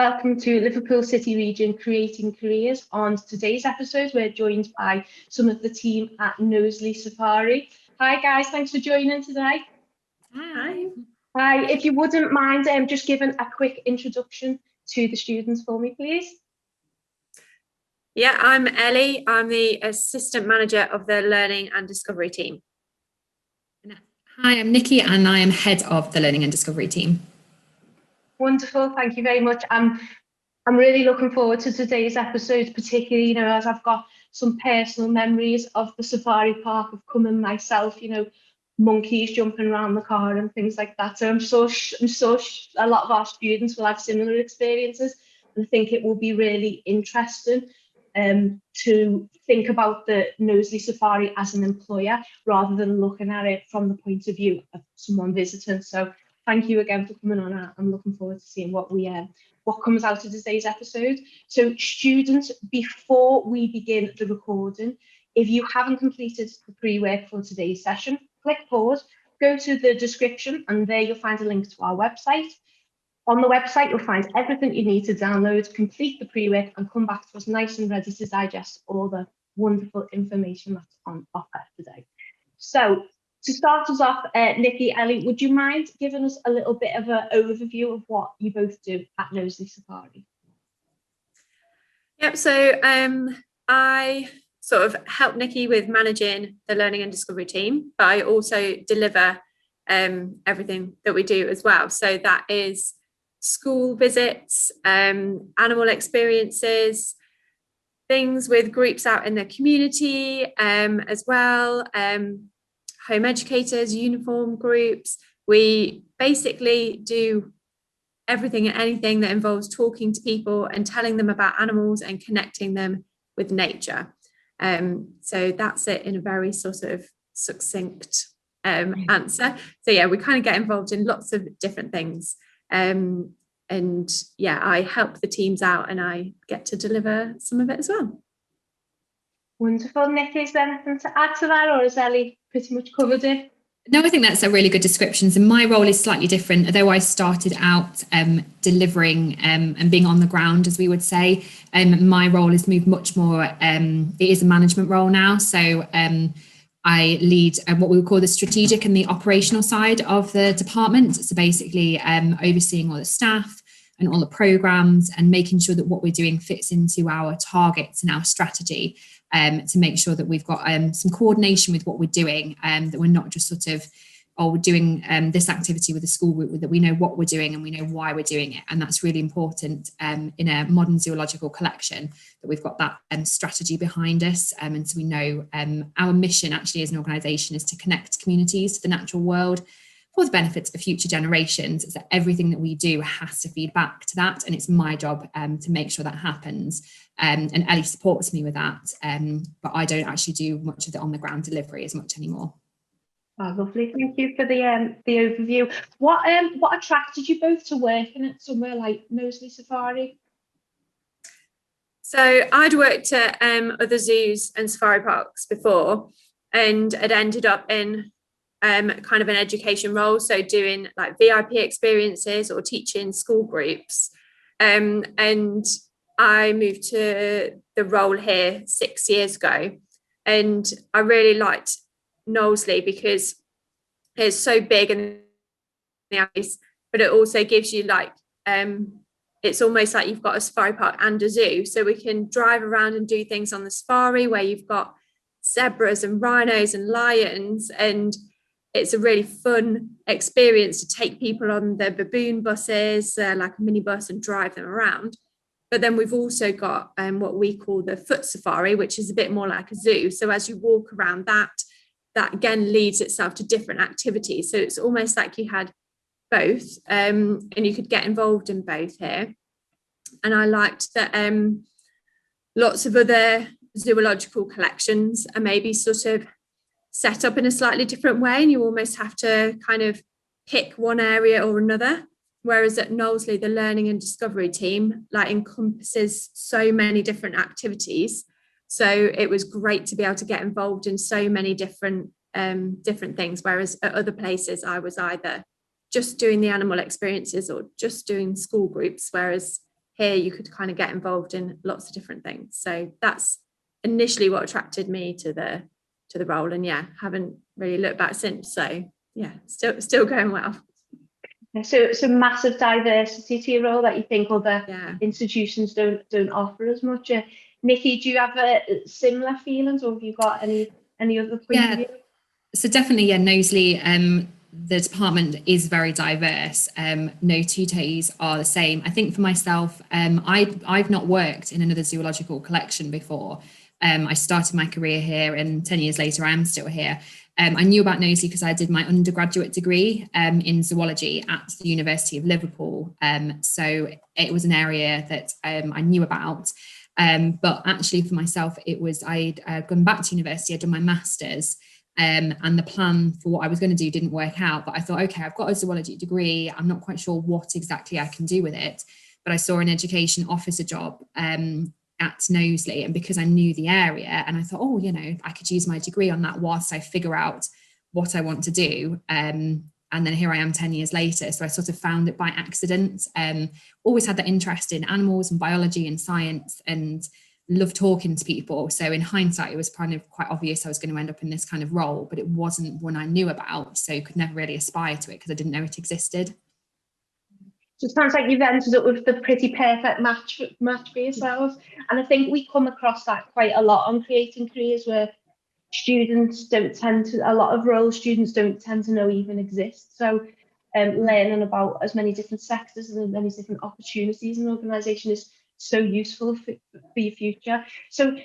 welcome to Liverpool City Region Creating Careers. On today's episode, we're joined by some of the team at Knowsley Safari. Hi guys, thanks for joining today. Hi. Hi, if you wouldn't mind just giving a quick introduction to the students for me, please. Yeah, I'm Ellie. I'm the Assistant Manager of the Learning and Discovery team. Hi, I'm Nikki and I am Head of the Learning and Discovery team. Wonderful, thank you very much. I'm really looking forward to today's episode, particularly, as I've got some personal memories of the safari park of coming myself, monkeys jumping around the car and things like that. So I'm so a lot of our students will have similar experiences, and I think it will be really interesting to think about the Knowsley Safari as an employer rather than looking at it from the point of view of someone visiting. So thank you again for coming on. I'm looking forward to seeing what comes out of today's episode. So students, before we begin the recording, if you haven't completed the pre-work for today's session, click pause, go to the description, and there you'll find a link to our website. On the website, you'll find everything you need to download, complete the pre-work, and come back to us nice and ready to digest all the wonderful information that's on offer today. So to start us off, Nikki, Ellie, would you mind giving us a little bit of an overview of what you both do at Knowsley Safari? Yep, so I sort of help Nikki with managing the Learning and Discovery team, but I also deliver everything that we do as well. So that is school visits, animal experiences, things with groups out in the community as well, home educators, uniform groups. We basically do everything and anything that involves talking to people and telling them about animals and connecting them with nature. So that's it in a very sort of succinct answer. So yeah, we kind of get involved in lots of different things. And yeah, I help the teams out and I get to deliver some of it as well. Wonderful. Nick, is there anything to add to that, or has Ellie pretty much covered it? No, I think that's a really good description. So my role is slightly different, although I started out delivering and being on the ground, as we would say. My role has moved much more, it is a management role now. So I lead what we would call the strategic and the operational side of the department. So basically overseeing all the staff and all the programs and making sure that what we're doing fits into our targets and our strategy, to make sure that we've got some coordination with what we're doing, that we're not just sort of, we're doing this activity with the school group, that we know what we're doing and we know why we're doing it. And that's really important in a modern zoological collection, that we've got that strategy behind us. And so we know our mission actually as an organisation is to connect communities to the natural world for the benefits of future generations. So everything that we do has to feed back to that. And it's my job to make sure that happens. And Ellie supports me with that. But I don't actually do much of the on the ground delivery as much anymore. Oh, lovely. Thank you for the overview. What attracted you both to working at somewhere like Knowsley Safari? So I'd worked at other zoos and safari parks before, and had ended up in kind of an education role, so doing like VIP experiences or teaching school groups. And I moved to the role here 6 years ago, and I really liked Knowsley because it's so big and but it also gives you like it's almost like you've got a safari park and a zoo, so we can drive around and do things on the safari where you've got zebras and rhinos and lions, and it's a really fun experience to take people on the baboon buses, like a minibus, and drive them around. But then we've also got what we call the foot safari, which is a bit more like a zoo. So as you walk around that again leads itself to different activities. So it's almost like you had both, and you could get involved in both here. And I liked that lots of other zoological collections are maybe sort of set up in a slightly different way, and you almost have to kind of pick one area or another. Whereas at Knowsley, the Learning and Discovery team like encompasses so many different activities. So it was great to be able to get involved in so many different things. Whereas at other places, I was either just doing the animal experiences or just doing school groups. Whereas here you could kind of get involved in lots of different things. So that's initially what attracted me to the role, and yeah, haven't really looked back since. So yeah, still going well. So massive diversity to your role that you think other Yeah. institutions don't offer as much. Nikki, do you have similar feelings, or have you got any other point of view? So definitely, yeah, Knowsley, the department is very diverse. No two days are the same. I think for myself, I've not worked in another zoological collection before. I started my career here, and 10 years later, I am still here. I knew about Knowsley because I did my undergraduate degree in zoology at the University of Liverpool. So it was an area that I knew about. But actually for myself, it was, I'd gone back to university, I'd done my master's, and the plan for what I was going to do didn't work out. But I thought, okay, I've got a zoology degree. I'm not quite sure what exactly I can do with it. But I saw an education officer job at Knowsley, and because I knew the area, and I thought, oh, you know, I could use my degree on that whilst I figure out what I want to do. And then here I am 10 years later. So I sort of found it by accident. Always had that interest in animals and biology and science, and loved talking to people. So in hindsight, it was kind of quite obvious I was going to end up in this kind of role, but it wasn't one I knew about. So could never really aspire to it because I didn't know it existed. So it sounds like you've ended up with the pretty perfect match for yourselves. And I think we come across that quite a lot on Creating Careers, where a lot of roles students don't tend to know even exist. So learning about as many different sectors and as many different opportunities in an organisation is so useful for your future. So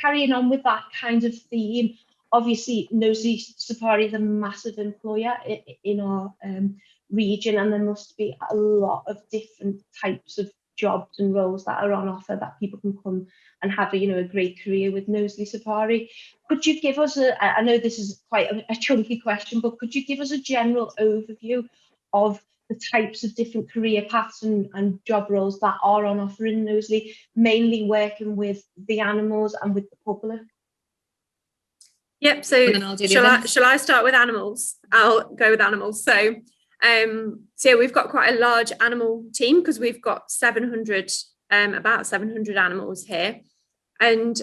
carrying on with that kind of theme, obviously Knowsley Safari is a massive employer in our region, and there must be a lot of different types of jobs and roles that are on offer that people can come and have a great career with Knowsley Safari. Could you give us I know this is quite a chunky question, but could you give us a general overview of the types of different career paths and job roles that are on offer in Knowsley, mainly working with the animals and with the public? Yep, so shall I start with animals? I'll go with animals. So yeah, we've got quite a large animal team because we've got about 700 animals here, and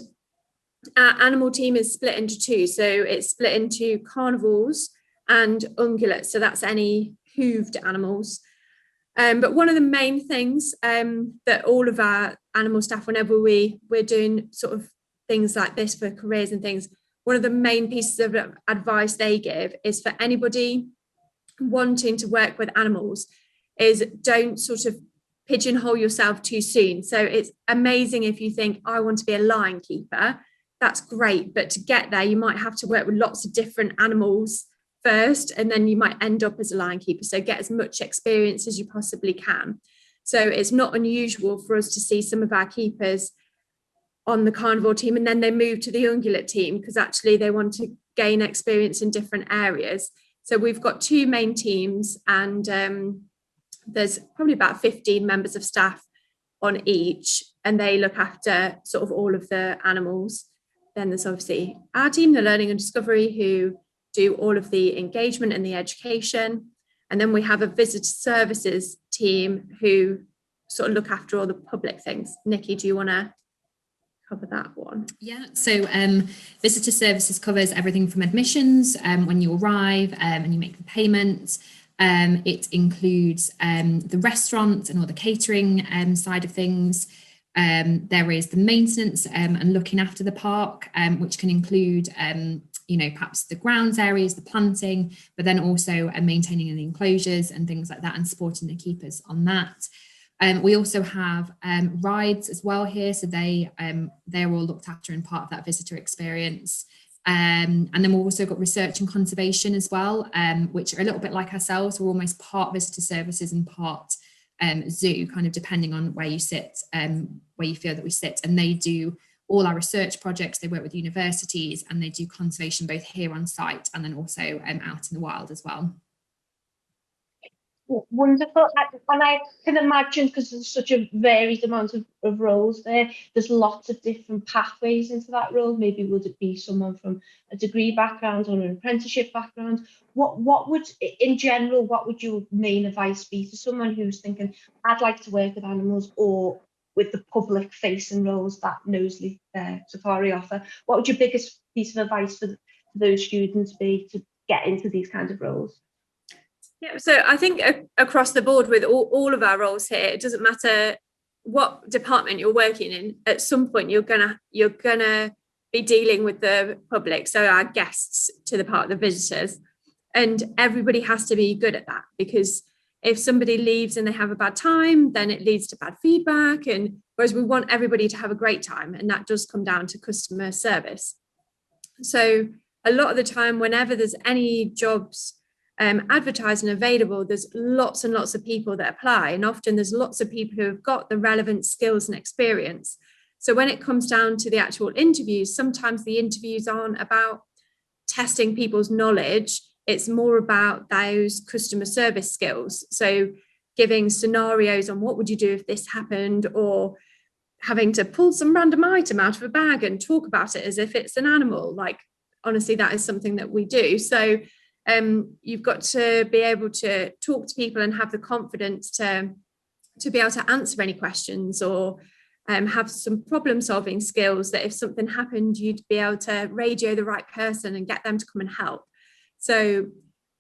our animal team is split into two. So it's split into carnivores and ungulates. So that's any hooved animals. But one of the main things that all of our animal staff, whenever we're doing sort of things like this for careers and things, one of the main pieces of advice they give is for anybody wanting to work with animals is don't sort of pigeonhole yourself too soon. So it's amazing if you think, I want to be a lion keeper, that's great, but to get there you might have to work with lots of different animals first, and then you might end up as a lion keeper. So get as much experience as you possibly can. So it's not unusual for us to see some of our keepers on the carnivore team and then they move to the ungulate team because actually they want to gain experience in different areas. So we've got two main teams, and there's probably about 15 members of staff on each, and they look after sort of all of the animals. Then there's obviously our team, the learning and discovery, who do all of the engagement and the education. And then we have a visitor services team who sort of look after all the public things. Nikki, do you want to cover that one? Yeah, so visitor services covers everything from admissions when you arrive and you make the payment. It includes the restaurant and all the catering side of things. There is the maintenance and looking after the park, which can include perhaps the grounds areas, the planting, but then also maintaining the enclosures and things like that, and supporting the keepers on that. We also have rides as well here, so they're all looked after and part of that visitor experience. And then we've also got research and conservation as well, which are a little bit like ourselves. We're almost part visitor services and part zoo, kind of depending on where you sit, where you feel that we sit. And they do all our research projects. They work with universities, and they do conservation both here on site and then also out in the wild as well. Wonderful. And I can imagine, because there's such a varied amount of roles there's lots of different pathways into that role. Maybe would it be someone from a degree background or an apprenticeship background? What would, in general, what would your main advice be to someone who's thinking, I'd like to work with animals or with the public facing roles that Knowsley Safari offer? What would your biggest piece of advice for those students be to get into these kinds of roles? Yeah, so I think across the board with all of our roles here, it doesn't matter what department you're working in. At some point, you're gonna be dealing with the public, so our guests to the park, the visitors, and everybody has to be good at that, because if somebody leaves and they have a bad time, then it leads to bad feedback. And whereas we want everybody to have a great time, and that does come down to customer service. So a lot of the time, whenever there's any jobs advertised and available, there's lots and lots of people that apply, and often there's lots of people who have got the relevant skills and experience. So when it comes down to the actual interviews, sometimes the interviews aren't about testing people's knowledge, it's more about those customer service skills. So giving scenarios on what would you do if this happened, or having to pull some random item out of a bag and talk about it as if it's an animal. Like, honestly, that is something that we do. So you've got to be able to talk to people and have the confidence to be able to answer any questions, or have some problem solving skills that if something happened, you'd be able to radio the right person and get them to come and help. So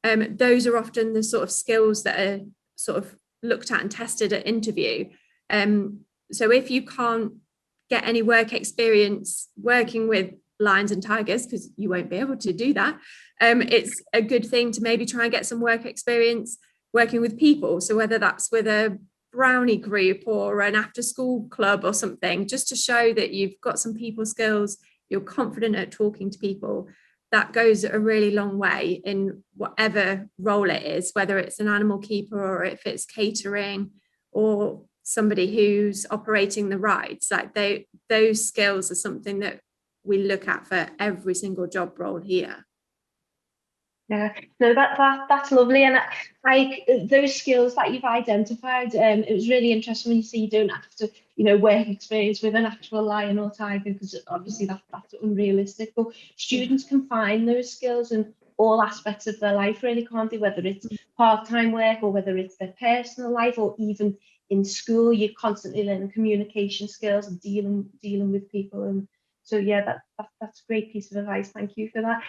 those are often the sort of skills that are sort of looked at and tested at interview. So if you can't get any work experience working with lions and tigers, because you won't be able to do that, it's a good thing to maybe try and get some work experience working with people. So whether that's with a brownie group or an after school club or something, just to show that you've got some people skills, you're confident at talking to people, that goes a really long way in whatever role it is, whether it's an animal keeper or if it's catering or somebody who's operating the rides. Like those skills are something that we look at for every single job role here. Yeah, no, that's lovely. And those skills that you've identified, it was really interesting when you say you don't have to, work experience with an actual lion or tiger, because obviously that's unrealistic. But students can find those skills in all aspects of their life, really, can't they? Whether it's part-time work or whether it's their personal life, or even in school, you're constantly learning communication skills and dealing with people. And so, yeah, that's a great piece of advice. Thank you for that.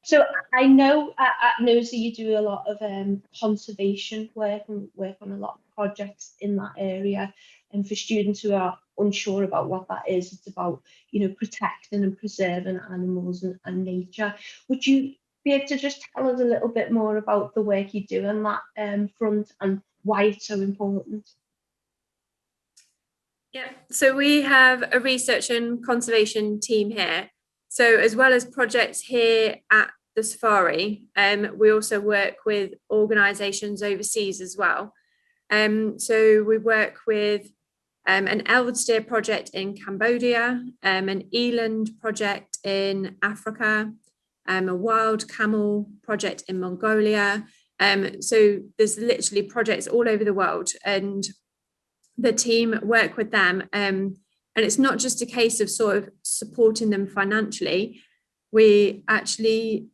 So I know at Knowsley you do a lot of conservation work and work on a lot of projects in that area. And for students who are unsure about what that is, it's about, protecting and preserving animals and nature. Would you be able to just tell us a little bit more about the work you do on that front and why it's so important? Yeah, so we have a research and conservation team here. So as well as projects here at the safari, we also work with organisations overseas as well. So we work with an elwood steer project in Cambodia, an eland project in Africa, a wild camel project in Mongolia. So there's literally projects all over the world, and the team work with them. And it's not just a case of sort of supporting them financially. We actually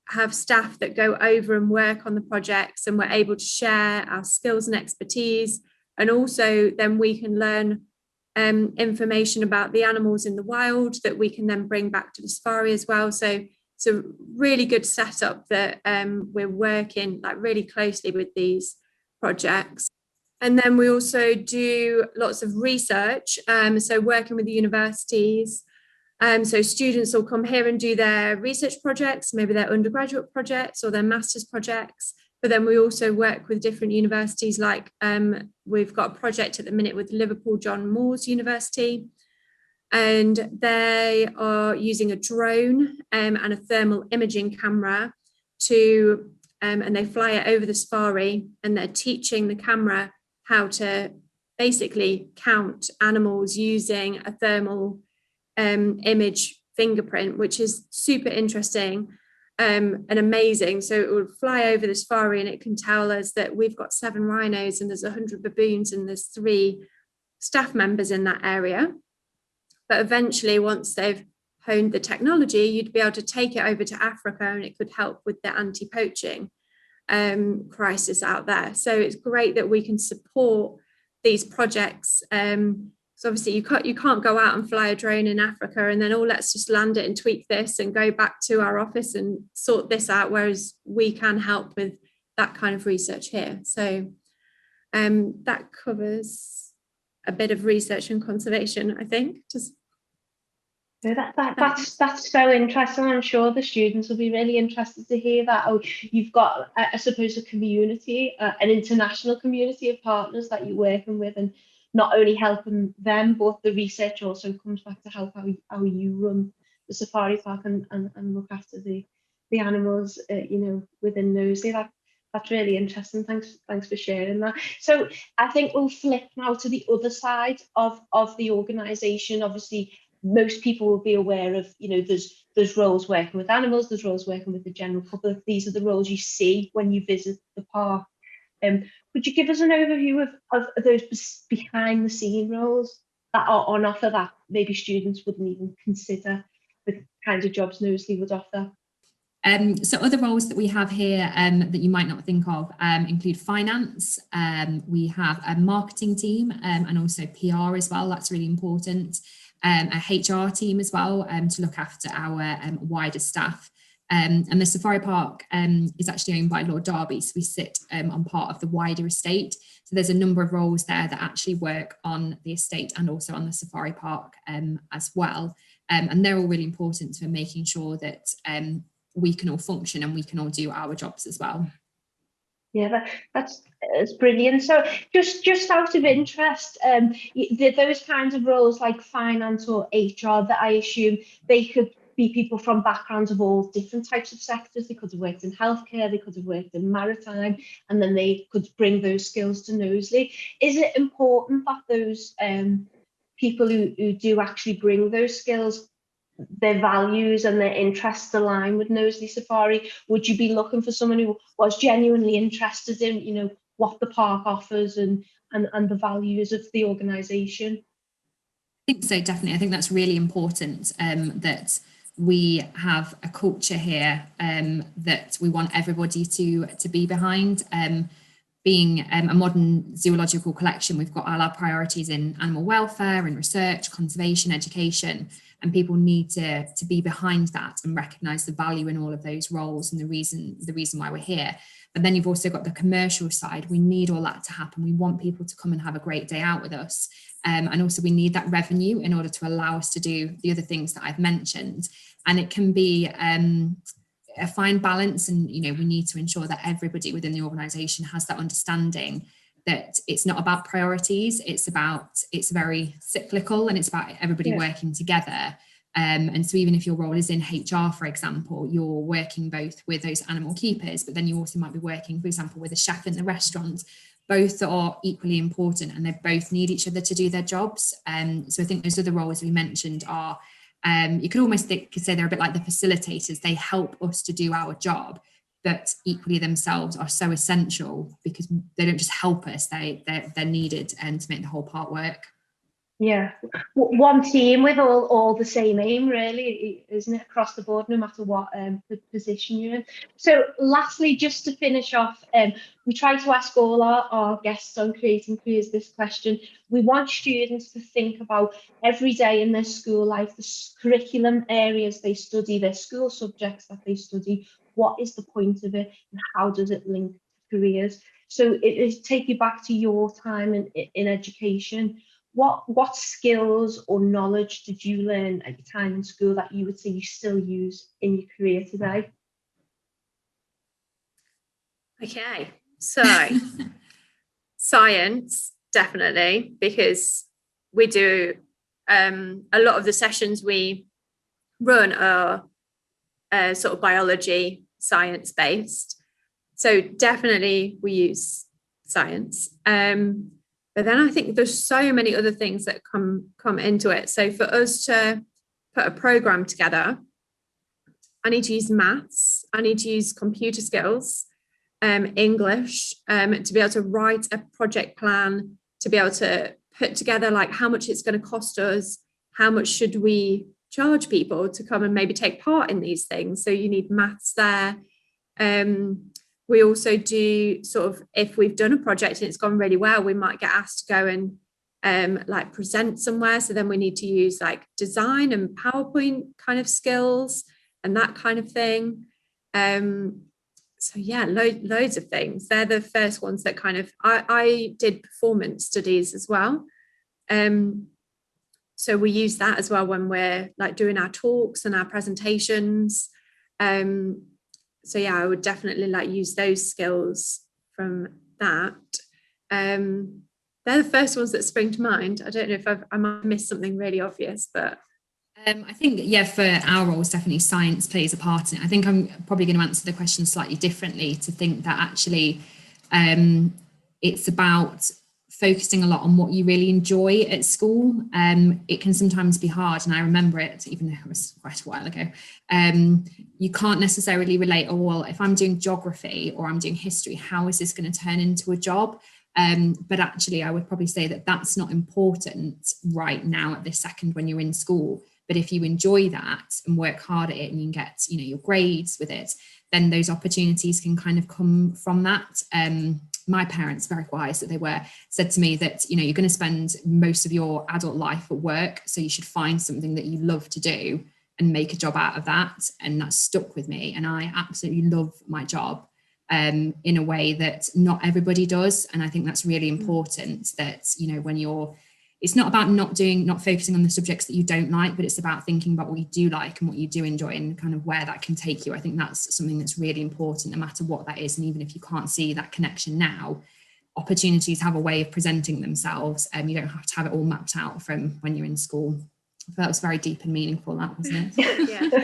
have staff that go over and work on the projects, and we're able to share our skills and expertise. And also then we can learn information about the animals in the wild that we can then bring back to the safari as well. So it's a really good setup that we're working like really closely with these projects. And then we also do lots of research, so working with the universities. So students will come here and do their research projects, maybe their undergraduate projects or their master's projects. But then we also work with different universities, like we've got a project at the minute with Liverpool John Moores University, and they are using a drone and a thermal imaging camera to, and they fly it over the safari, and they're teaching the camera how to basically count animals using a thermal image fingerprint, which is super interesting. and amazing. So it would fly over the safari and it can tell us that we've got 7 rhinos and there's 100 baboons and there's 3 staff members in that area. But eventually, once they've honed the technology, you'd be able to take it over to Africa and it could help with the anti-poaching crisis out there. So it's great that we can support these projects. So obviously you can't go out and fly a drone in Africa and then, oh, let's just land it and tweak this and go back to our office and sort this out, whereas we can help with that kind of research here. So that covers a bit of research and conservation, I think. That's so interesting. I'm sure the students will be really interested to hear that. Oh, you've got, I suppose, a community, an international community of partners that you're working with, and not only helping them, but the research also comes back to help how you run the safari park and look after the animals, within Knowsley. That's really interesting. Thanks for sharing that. So I think we'll flip now to the other side of the organisation. Obviously, most people will be aware of, there's roles working with animals, there's roles working with the general public. These are the roles you see when you visit the park. Could you give us an overview of those behind the scene roles that are on offer that maybe students wouldn't even consider, the kinds of jobs Knowsley would offer? So other roles that we have here that you might not think of include finance. We have a marketing team and also PR as well. That's really important. A HR team as well to look after our wider staff. And the safari park is actually owned by Lord Derby, so we sit on part of the wider estate. So there's a number of roles there that actually work on the estate and also on the safari park as well. And they're all really important for making sure that we can all function and we can all do our jobs as well. Yeah, that's brilliant. So just out of interest, those kinds of roles like finance or HR, that I assume they could be people from backgrounds of all different types of sectors. They could have worked in healthcare, they could have worked in maritime, and then they could bring those skills to Knowsley. Is it important that those people who do actually bring those skills, their values and their interests align with Knowsley Safari? Would you be looking for someone who was genuinely interested in, what the park offers and the values of the organisation? I think so, definitely. I think that's really important, that we have a culture here that we want everybody to be behind. Being a modern zoological collection, we've got all our priorities in animal welfare and research, conservation, education, and people need to be behind that and recognise the value in all of those roles and the reason why we're here. But then you've also got the commercial side. We need all that to happen. We want people to come and have a great day out with us. And also we need that revenue in order to allow us to do the other things that I've mentioned. And it can be a fine balance, and we need to ensure that everybody within the organisation has that understanding that it's not about priorities, it's very cyclical, and it's about everybody working together. And so even if your role is in HR, for example, you're working both with those animal keepers, but then you also might be working, for example, with a chef in the restaurant. Both are equally important and they both need each other to do their jobs. So I think those other roles we mentioned are, you could almost say they're a bit like the facilitators. They help us to do our job, but equally themselves are so essential because they don't just help us, they're needed to make the whole part work. Yeah, one team with all the same aim, really, isn't it, across the board, no matter what position you're in. So lastly, just to finish off, we try to ask all our guests on Creating Careers this question. We want students to think about every day in their school life, the curriculum areas they study, their school subjects that they study. What is the point of it and how does it link to careers? So it is take you back to your time in education. What skills or knowledge did you learn at your time in school that you would say you still use in your career today? Okay, so science, definitely, because we do a lot of the sessions we run are sort of biology, science based. So definitely we use science. But then I think there's so many other things that come into it. So for us to put a program together, I need to use maths, I need to use computer skills, English, to be able to write a project plan, to be able to put together like how much it's going to cost us, how much should we charge people to come and maybe take part in these things. So you need maths there. We also do sort of, if we've done a project and it's gone really well, we might get asked to go and like present somewhere. So then we need to use like design and PowerPoint kind of skills and that kind of thing. So yeah, loads of things. They're the first ones that kind of, I did performance studies as well. So we use that as well when we're like doing our talks and our presentations. So yeah, I would definitely like use those skills from that. They're the first ones that spring to mind. I don't know if I might have missed something really obvious, but I think, yeah, for our roles, definitely science plays a part in it. I think I'm probably going to answer the question slightly differently, to think that actually it's about focusing a lot on what you really enjoy at school. It can sometimes be hard, and I remember it, even though it was quite a while ago. You can't necessarily relate, oh, well, if I'm doing geography or I'm doing history, how is this going to turn into a job? But actually, I would probably say that that's not important right now at this second when you're in school. But if you enjoy that and work hard at it and you can get, your grades with it, then those opportunities can kind of come from that. My parents, very wise that they were, said to me that, you're going to spend most of your adult life at work. So you should find something that you love to do and make a job out of that. And that stuck with me. And I absolutely love my job in a way that not everybody does. And I think that's really important that, when it's not about not focusing on the subjects that you don't like, but it's about thinking about what you do like and what you do enjoy and kind of where that can take you. I think that's something that's really important, no matter what that is. And even if you can't see that connection now, opportunities have a way of presenting themselves, and you don't have to have it all mapped out from when you're in school. I thought that was very deep and meaningful, that, wasn't it? Yeah. No,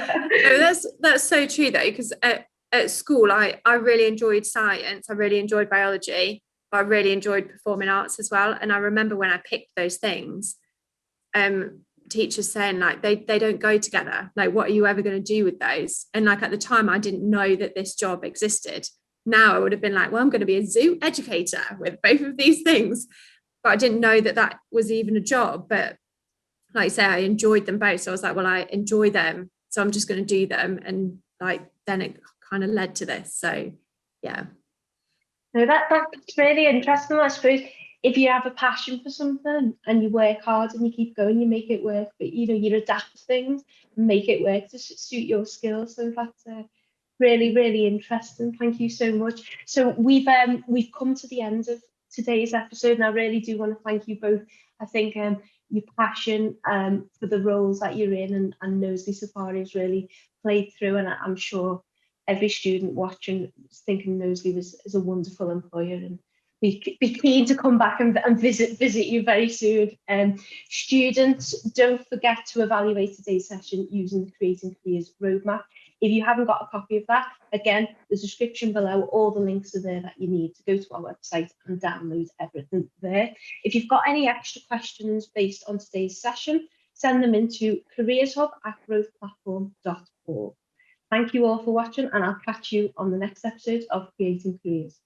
that's so true though, because at school I really enjoyed science, I really enjoyed biology, but I really enjoyed performing arts as well. And I remember when I picked those things, teachers saying like they don't go together, like what are you ever going to do with those? And like at the time I didn't know that this job existed. Now I would have been like, well, I'm going to be a zoo educator with both of these things, but I didn't know that was even a job. But like I say, I enjoyed them both, so I was like, well, I enjoy them, so I'm just going to do them. And like then it kind of led to this. So yeah. No, that's really interesting. I suppose if you have a passion for something and you work hard and you keep going, you make it work. But you adapt things and make it work to suit your skills. So that's really, really interesting. Thank you so much. So we've come to the end of today's episode, and I really do want to thank you both. I think your passion for the roles that you're in and Knowsley Safari has really played through, and I'm sure every student watching is thinking Knowsley is a wonderful employer, and be keen to come back and visit you very soon. Students, don't forget to evaluate today's session using the Creating Careers roadmap. If you haven't got a copy of that, again, the description below, all the links are there that you need to go to our website and download everything there. If you've got any extra questions based on today's session, send them into careershub@growthplatform.org. Thank you all for watching, and I'll catch you on the next episode of Creating Careers.